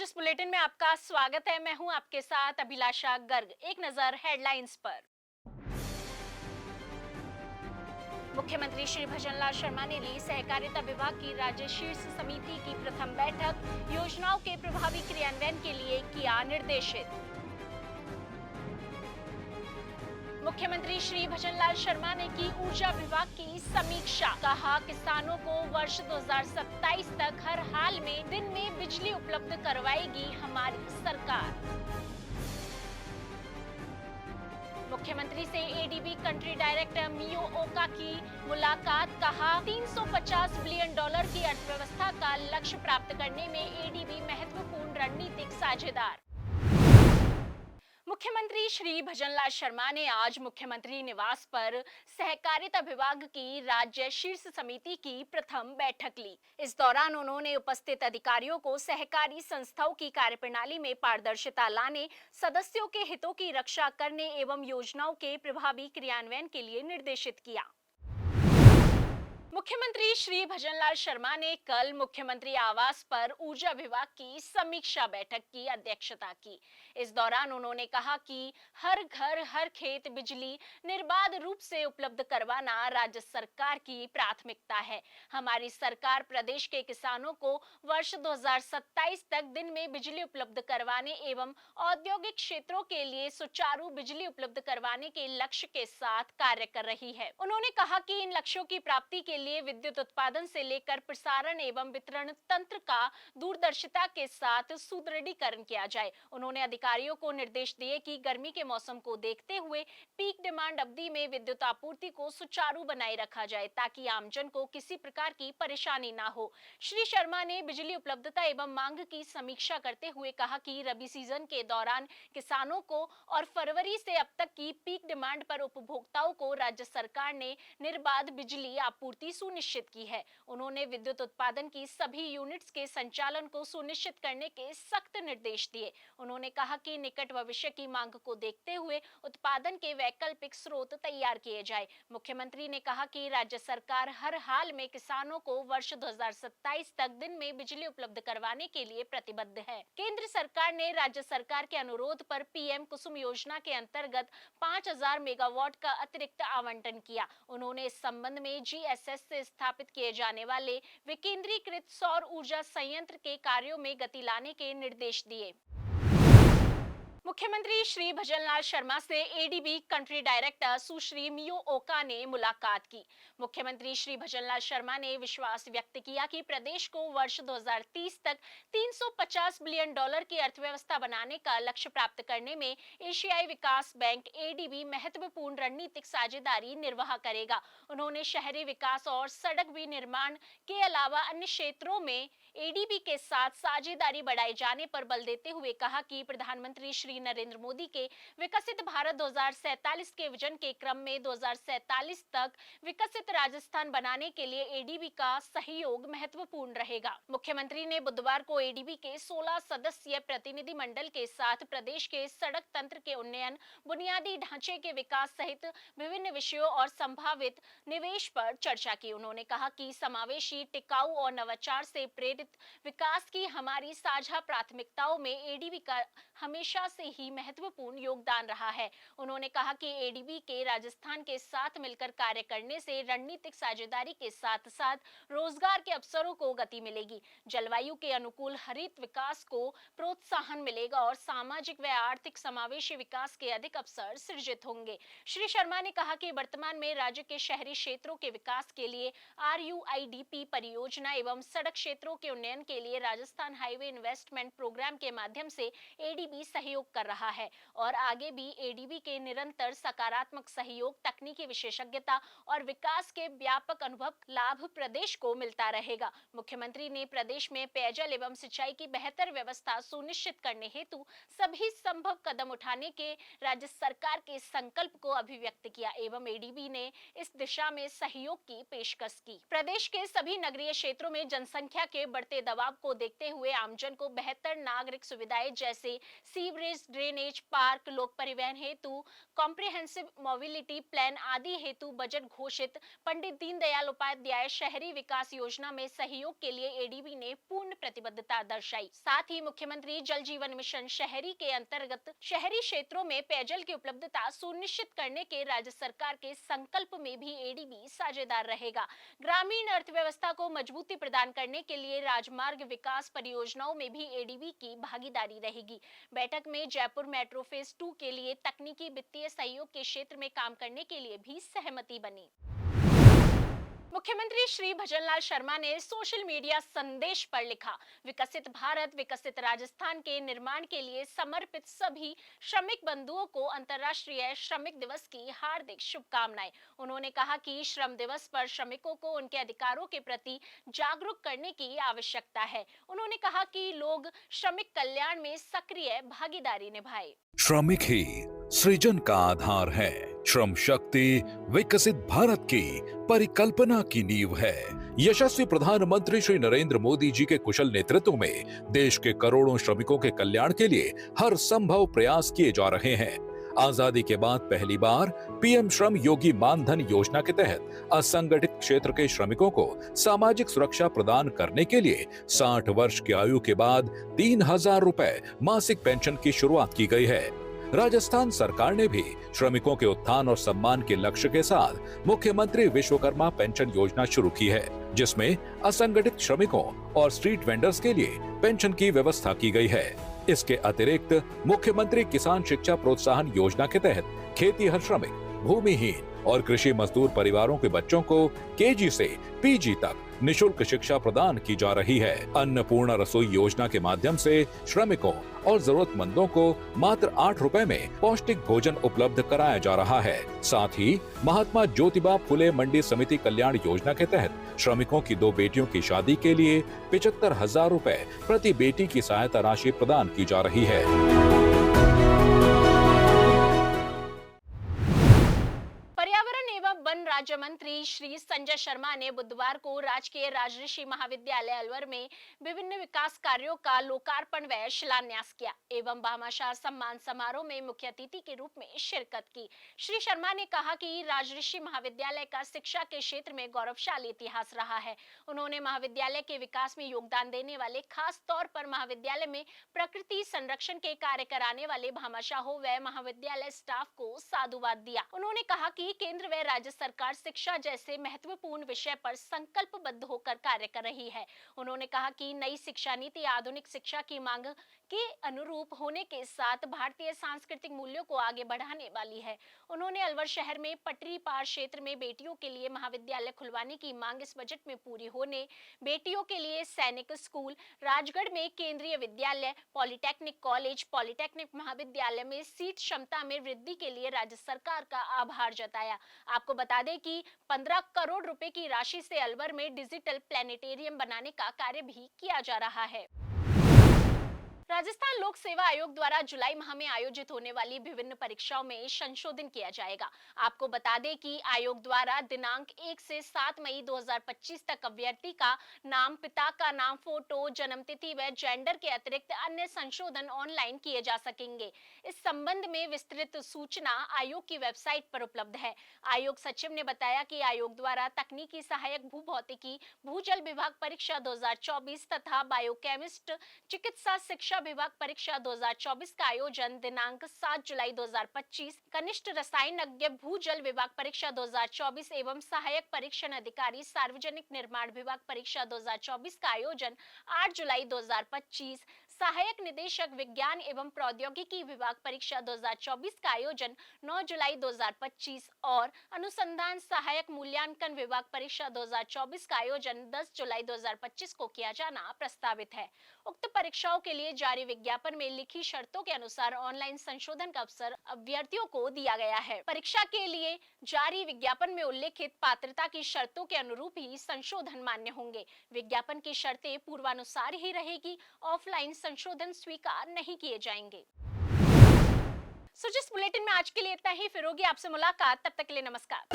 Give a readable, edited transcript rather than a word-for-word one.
News bulletin में आपका स्वागत है। मैं हूं आपके साथ अभिलाषा गर्ग। एक नजर हेडलाइंस पर। मुख्यमंत्री श्री भजनलाल शर्मा ने ली सहकारिता विभाग की राज्य शीर्ष समिति की प्रथम बैठक। योजनाओं के प्रभावी क्रियान्वयन के लिए किया निर्देशित। मुख्यमंत्री श्री भजनलाल शर्मा ने की ऊर्जा विभाग की समीक्षा। कहा, किसानों को वर्ष 2027 तक हर हाल में दिन में बिजली उपलब्ध करवाएगी हमारी सरकार। मुख्यमंत्री से एडीबी कंट्री डायरेक्टर मियो ओका की मुलाकात। कहा, $350 बिलियन की अर्थव्यवस्था का लक्ष्य प्राप्त करने में एडीबी महत्वपूर्ण रणनीतिक साझेदार। मुख्यमंत्री श्री भजनलाल शर्मा ने आज मुख्यमंत्री निवास पर सहकारिता विभाग की राज्य शीर्ष समिति की प्रथम बैठक ली। इस दौरान उन्होंने उपस्थित अधिकारियों को सहकारी संस्थाओं की कार्यप्रणाली में पारदर्शिता लाने, सदस्यों के हितों की रक्षा करने एवं योजनाओं के प्रभावी क्रियान्वयन के लिए निर्देशित किया। मुख्यमंत्री श्री भजनलाल शर्मा ने कल मुख्यमंत्री आवास पर ऊर्जा विभाग की समीक्षा बैठक की अध्यक्षता की। इस दौरान उन्होंने कहा कि हर घर हर खेत बिजली निर्बाध रूप से उपलब्ध करवाना राज्य सरकार की प्राथमिकता है। हमारी सरकार प्रदेश के किसानों को वर्ष 2027 तक दिन में बिजली उपलब्ध करवाने एवं औद्योगिक क्षेत्रों के लिए सुचारू बिजली उपलब्ध करवाने के लक्ष्य के साथ कार्य कर रही है। उन्होंने कहा कि इन लक्ष्यों की प्राप्ति के लिए विद्युत उत्पादन से लेकर प्रसारण एवं वितरण तंत्र का दूरदर्शिता के साथ सुदृढ़ीकरण किया जाए। उन्होंने अधिकारियों को निर्देश दिए कि गर्मी के मौसम को देखते हुए पीक डिमांड अवधि में विद्युत आपूर्ति को सुचारू बनाए रखा जाए ताकि आमजन को किसी प्रकार की परेशानी ना हो। श्री शर्मा ने बिजली उपलब्धता एवं मांग की समीक्षा करते हुए कहा कि रबी सीजन के दौरान किसानों को और फरवरी से अब तक की पीक डिमांड पर उपभोक्ताओं को राज्य सरकार ने निर्बाध बिजली आपूर्ति सुनिश्चित की है। उन्होंने विद्युत उत्पादन की सभी यूनिट्स के संचालन को सुनिश्चित करने के सख्त निर्देश दिए। उन्होंने कहा कि निकट भविष्य की मांग को देखते हुए उत्पादन के वैकल्पिक स्रोत तैयार किए जाए। मुख्यमंत्री ने कहा कि राज्य सरकार हर हाल में किसानों को वर्ष 2027 तक दिन में बिजली उपलब्ध करवाने के लिए प्रतिबद्ध है। केंद्र सरकार ने राज्य सरकार के अनुरोध पर पीएम कुसुम योजना के अंतर्गत 5000 मेगावाट का अतिरिक्त आवंटन किया। उन्होंने इस संबंध में जीएसएस से स्थापित किए जाने वाले विकेंद्रीकृत सौर ऊर्जा संयंत्र के कार्यों में गति लाने के निर्देश दिए। मुख्यमंत्री श्री भजनलाल शर्मा से एडीबी कंट्री डायरेक्टर सुश्री मियो ओका ने मुलाकात की। मुख्यमंत्री श्री भजनलाल शर्मा ने विश्वास व्यक्त किया कि प्रदेश को वर्ष 2030 तक $350 बिलियन की अर्थव्यवस्था बनाने का लक्ष्य प्राप्त करने में एशियाई विकास बैंक एडीबी महत्वपूर्ण रणनीतिक साझेदारी निर्वाह करेगा। उन्होंने शहरी विकास और सड़क विनिर्माण के अलावा अन्य क्षेत्रों में एडीबी के साथ साझेदारी बढ़ाए जाने पर बल देते हुए कहा कि प्रधानमंत्री श्री नरेंद्र मोदी के विकसित भारत 2047 के विजन के क्रम में 2047 तक विकसित राजस्थान बनाने के लिए एडीबी का सहयोग महत्वपूर्ण रहेगा। मुख्यमंत्री ने बुधवार को एडीबी के 16 सदस्यीय प्रतिनिधि मंडल के साथ प्रदेश के सड़क तंत्र के उन्नयन, बुनियादी ढांचे के विकास सहित विभिन्न विषयों और संभावित निवेश पर चर्चा की। उन्होंने कहा कि समावेशी, टिकाऊ और नवाचार से प्रेरित विकास की हमारी साझा प्राथमिकताओं में एडीबी का हमेशा से ही महत्वपूर्ण योगदान रहा है। उन्होंने कहा कि एडीबी के राजस्थान के साथ मिलकर कार्य करने से रणनीतिक साझेदारी के साथ साथ रोजगार के अवसरों को गति मिलेगी, जलवायु के अनुकूल हरित विकास को प्रोत्साहन मिलेगा और सामाजिक व आर्थिक समावेशी विकास के अधिक अवसर सृजित होंगे। श्री शर्मा ने कहा कि वर्तमान में राज्य के शहरी क्षेत्रों के विकास के लिए आरयूआईडीपी परियोजना एवं सड़क क्षेत्रों के उन्नयन के लिए राजस्थान हाईवे इन्वेस्टमेंट प्रोग्राम के माध्यम से एडीबी सहयोग कर रहा है और आगे भी एडीबी के निरंतर सकारात्मक सहयोग, तकनीकी विशेषज्ञता और विकास के व्यापक अनुभव लाभ प्रदेश को मिलता रहेगा। मुख्यमंत्री ने प्रदेश में पेयजल एवं सिंचाई की बेहतर व्यवस्था सुनिश्चित करने हेतु सभी संभव कदम उठाने के राज्य सरकार के संकल्प को अभिव्यक्त किया एवं एडीबी ने इस दिशा में सहयोग की पेशकश की। प्रदेश के सभी नगरीय क्षेत्रों में जनसंख्या के बढ़ते दबाव को देखते हुए आमजन को बेहतर नागरिक सुविधाएं जैसे सीवरेज, ड्रेनेज, पार्क, लोक परिवहन हेतु कॉम्प्रिहेंसिव मोबिलिटी प्लान आदि हेतु बजट घोषित पंडित दीनदयाल उपाध्याय शहरी विकास योजना में सहयोग के लिए एडीबी ने पूर्ण प्रतिबद्धता दर्शाई। साथ ही मुख्यमंत्री जल जीवन मिशन शहरी के अंतर्गत शहरी क्षेत्रों में पेयजल की उपलब्धता सुनिश्चित करने के राज्य सरकार के संकल्प में भी एडीबी साझेदार रहेगा। ग्रामीण अर्थव्यवस्था को मजबूती प्रदान करने के लिए राजमार्ग विकास परियोजनाओं में भी एडीबी की भागीदारी रहेगी। बैठक में जयपुर मेट्रो फेज 2 के लिए तकनीकी वित्तीय सहयोग के क्षेत्र में काम करने के लिए भी सहमति बनी। मुख्यमंत्री श्री भजनलाल शर्मा ने सोशल मीडिया संदेश पर लिखा, विकसित भारत विकसित राजस्थान के निर्माण के लिए समर्पित सभी श्रमिक बंधुओं को अंतर्राष्ट्रीय श्रमिक दिवस की हार्दिक शुभकामनाएं। उन्होंने कहा कि श्रम दिवस पर श्रमिकों को उनके अधिकारों के प्रति जागरूक करने की आवश्यकता है। उन्होंने कहा कि लोग श्रमिक कल्याण में सक्रिय भागीदारी निभाएं। श्रमिक ही सृजन का आधार है। श्रम शक्ति विकसित भारत की परिकल्पना की नींव है। यशस्वी प्रधानमंत्री श्री नरेंद्र मोदी जी के कुशल नेतृत्व में देश के करोड़ों श्रमिकों के कल्याण के लिए हर संभव प्रयास किए जा रहे हैं। आजादी के बाद पहली बार पीएम श्रम योगी मानधन योजना के तहत असंगठित क्षेत्र के श्रमिकों को सामाजिक सुरक्षा प्रदान करने के लिए 60 वर्ष की आयु के बाद 3,000 रुपए मासिक पेंशन की शुरुआत की गई है। राजस्थान सरकार ने भी श्रमिकों के उत्थान और सम्मान के लक्ष्य के साथ मुख्यमंत्री विश्वकर्मा पेंशन योजना शुरू की है, जिसमें असंगठित श्रमिकों और स्ट्रीट वेंडर्स के लिए पेंशन की व्यवस्था की गई है। इसके अतिरिक्त मुख्यमंत्री किसान शिक्षा प्रोत्साहन योजना के तहत खेतीहर श्रमिक, भूमिहीन और कृषि मजदूर परिवारों के बच्चों को केजी से पीजी तक निशुल्क शिक्षा प्रदान की जा रही है। अन्नपूर्णा रसोई योजना के माध्यम से श्रमिकों और जरूरतमंदों को मात्र 8 रुपए में पौष्टिक भोजन उपलब्ध कराया जा रहा है। साथ ही महात्मा ज्योतिबा फुले मंडी समिति कल्याण योजना के तहत श्रमिकों की 2 बेटियों की शादी के लिए 75,000 रुपए प्रति बेटी की सहायता राशि प्रदान की जा रही है। वन राज्य मंत्री श्री संजय शर्मा ने बुधवार को राजकीय राजऋषि महाविद्यालय अलवर में विभिन्न विकास कार्यों का लोकार्पण व शिलान्यास किया एवं भामाशाह सम्मान समारोह में मुख्य अतिथि के रूप में शिरकत की। श्री शर्मा ने कहा कि राजऋषि महाविद्यालय का शिक्षा के क्षेत्र में गौरवशाली इतिहास रहा है। उन्होंने महाविद्यालय के विकास में योगदान देने वाले, खास तौर पर महाविद्यालय में प्रकृति संरक्षण के कार्य कराने वाले भामाशाहों व महाविद्यालय स्टाफ को साधुवाद दिया। उन्होंने कहा कि केंद्र व राज्य सरकार शिक्षा जैसे महत्वपूर्ण विषय पर संकल्पबद्ध होकर कार्य कर रही है। उन्होंने कहा कि नई शिक्षा नीति आधुनिक शिक्षा की मांग के अनुरूप होने के साथ भारतीय सांस्कृतिक मूल्यों को आगे बढ़ाने वाली है। उन्होंने अलवर शहर में पटरी पार क्षेत्र में बेटियों के लिए महाविद्यालय खुलवाने की मांग इस बजट में पूरी होने, बेटियों के लिए सैनिक स्कूल, राजगढ़ में केंद्रीय विद्यालय, पॉलिटेक्निक कॉलेज, पॉलिटेक्निक महाविद्यालय में सीट क्षमता में वृद्धि के लिए राज्य सरकार का आभार जताया। आपको बता दें कि 15 करोड़ रुपए की राशि से अलवर में डिजिटल प्लेनेटेरियम बनाने का कार्य भी किया जा रहा है। राजस्थान लोक सेवा आयोग द्वारा जुलाई माह में आयोजित होने वाली विभिन्न परीक्षाओं में संशोधन किया जाएगा। आपको बता दें कि आयोग द्वारा दिनांक 1 से 7 मई 2025 तक अभ्यर्थी का नाम, पिता का नाम, फोटो, जन्मतिथि व जेंडर के अतिरिक्त अन्य संशोधन ऑनलाइन किए जा सकेंगे। इस संबंध में विस्तृत सूचना आयोग की वेबसाइट पर उपलब्ध है। आयोग सचिव ने बताया कि आयोग द्वारा तकनीकी सहायक भूभौतिकी, भूजल विभाग परीक्षा 2024 तथा बायोकेमिस्ट चिकित्सा शिक्षा विभाग परीक्षा 2024 का आयोजन दिनांक 7 जुलाई 2025, कनिष्ठ रसायनज्ञ भूजल विभाग परीक्षा 2024 एवं सहायक परीक्षण अधिकारी सार्वजनिक निर्माण विभाग परीक्षा 2024 का आयोजन 8 जुलाई 2025, सहायक निदेशक विज्ञान एवं प्रौद्योगिकी विभाग परीक्षा 2024 का आयोजन 9 जुलाई 2025 और अनुसंधान सहायक मूल्यांकन विभाग परीक्षा 2024 का आयोजन 10 जुलाई 2025 को किया जाना प्रस्तावित है। उक्त परीक्षाओं के लिए जारी विज्ञापन में लिखी शर्तों के अनुसार ऑनलाइन संशोधन का अवसर अभ्यर्थियों को दिया गया है। परीक्षा के लिए जारी विज्ञापन में उल्लेखित पात्रता की शर्तों के अनुरूप ही संशोधन मान्य होंगे। विज्ञापन की शर्तें पूर्वानुसार ही रहेगी, ऑफलाइन संशोधन स्वीकार नहीं किए जाएंगे। जिस बुलेटिन में आज के लिए इतना ही, फिर होगी आपसे मुलाकात, तब तक के लिए नमस्कार।